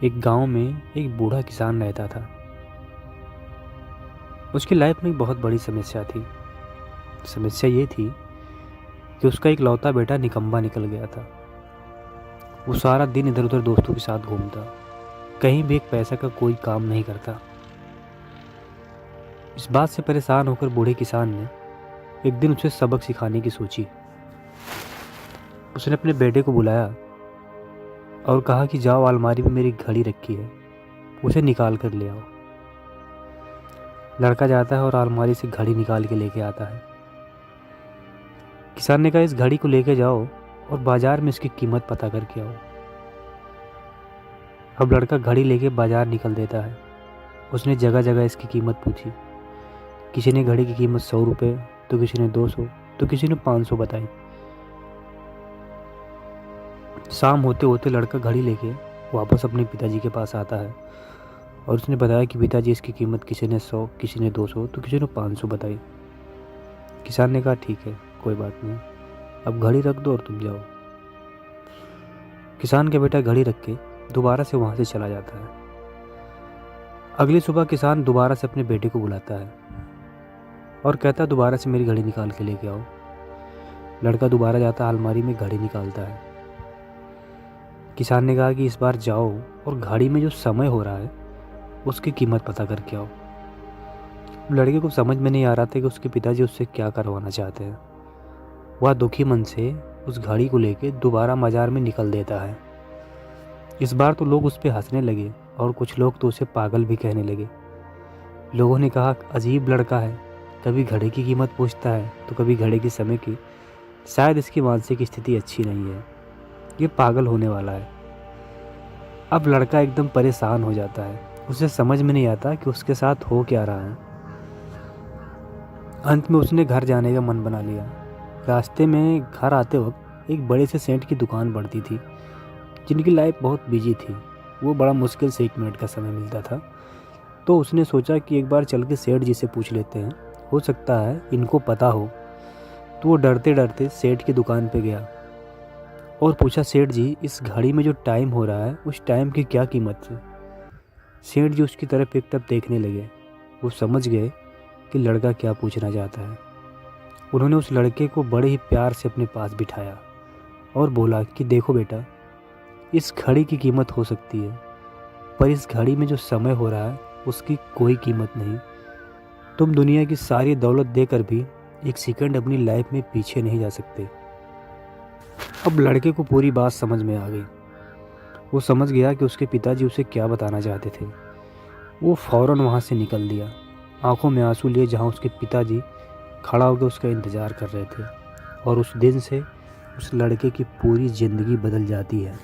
एक गांव में एक बूढ़ा किसान रहता था। उसकी लाइफ में एक बहुत बड़ी समस्या थी। समस्या ये थी कि उसका एक लौता बेटा निकम्मा निकल गया था। वो सारा दिन इधर उधर दोस्तों के साथ घूमता, कहीं भी एक पैसा का कोई काम नहीं करता। इस बात से परेशान होकर बूढ़े किसान ने एक दिन उसे सबक सिखाने की सोची। उसने अपने बेटे को बुलाया और कहा कि जाओ, अलमारी में मेरी घड़ी रखी है, उसे निकाल कर ले आओ। लड़का जाता है और अलमारी से घड़ी निकाल के लेके आता है। किसान ने कहा, इस घड़ी को लेके जाओ और बाजार में इसकी कीमत पता करके आओ। अब लड़का घड़ी लेके बाजार निकल देता है। उसने जगह जगह इसकी कीमत पूछी। किसी ने घड़ी की कीमत 100 रुपये, तो किसी ने 200, तो किसी ने 500 बताई। शाम होते होते लड़का घड़ी लेके वापस अपने पिताजी के पास आता है और उसने बताया कि पिताजी, इसकी कीमत किसी ने 100, किसी ने 200, तो किसी ने 500 बताई। किसान ने कहा, ठीक है, कोई बात नहीं, अब घड़ी रख दो और तुम जाओ। किसान का बेटा घड़ी रख के दोबारा से वहाँ से चला जाता है। अगली सुबह किसान दोबारा से अपने बेटे को बुलाता है और कहता है, दोबारा से मेरी घड़ी निकाल के लेके आओ। लड़का दोबारा जाता है, अलमारी में घड़ी निकालता है। किसान ने कहा कि इस बार जाओ और घड़ी में जो समय हो रहा है उसकी कीमत पता करके आओ। लड़के को समझ में नहीं आ रहा था कि उसके पिताजी उससे क्या करवाना चाहते हैं। वह दुखी मन से उस घड़ी को लेके दोबारा बाजार में निकल देता है। इस बार तो लोग उस पर हंसने लगे और कुछ लोग तो उसे पागल भी कहने लगे। लोगों ने कहा, अजीब लड़का है, कभी घड़ी की कीमत पूछता है तो कभी घड़ी के समय की। शायद इसकी मानसिक स्थिति अच्छी नहीं है, ये पागल होने वाला है। अब लड़का एकदम परेशान हो जाता है। उसे समझ में नहीं आता कि उसके साथ हो क्या रहा है। अंत में उसने घर जाने का मन बना लिया। रास्ते में घर आते वक्त एक बड़े से सेंट की दुकान पड़ती थी, जिनकी लाइफ बहुत बिजी थी। वो बड़ा मुश्किल से 1 मिनट का समय मिलता था। तो उसने सोचा कि एक बार चल के सेठ जी से पूछ लेते हैं, हो सकता है इनको पता हो। तो वो डरते डरते सेठ की दुकान पे गया और पूछा, सेठ जी, इस घड़ी में जो टाइम हो रहा है उस टाइम की क्या कीमत है? सेठ जी उसकी तरफ एक तब देखने लगे। वो समझ गए कि लड़का क्या पूछना चाहता है। उन्होंने उस लड़के को बड़े ही प्यार से अपने पास बिठाया और बोला कि देखो बेटा, इस घड़ी की कीमत हो सकती है, पर इस घड़ी में जो समय हो रहा है उसकी कोई कीमत नहीं। तुम दुनिया की सारी दौलत देकर भी एक सेकंड अपनी लाइफ में पीछे नहीं जा सकते। अब लड़के को पूरी बात समझ में आ गई। वो समझ गया कि उसके पिताजी उसे क्या बताना चाहते थे। वो फ़ौरन वहाँ से निकल दिया, आंखों में आंसू लिए, जहाँ उसके पिताजी खड़ा होकर उसका इंतज़ार कर रहे थे। और उस दिन से उस लड़के की पूरी ज़िंदगी बदल जाती है।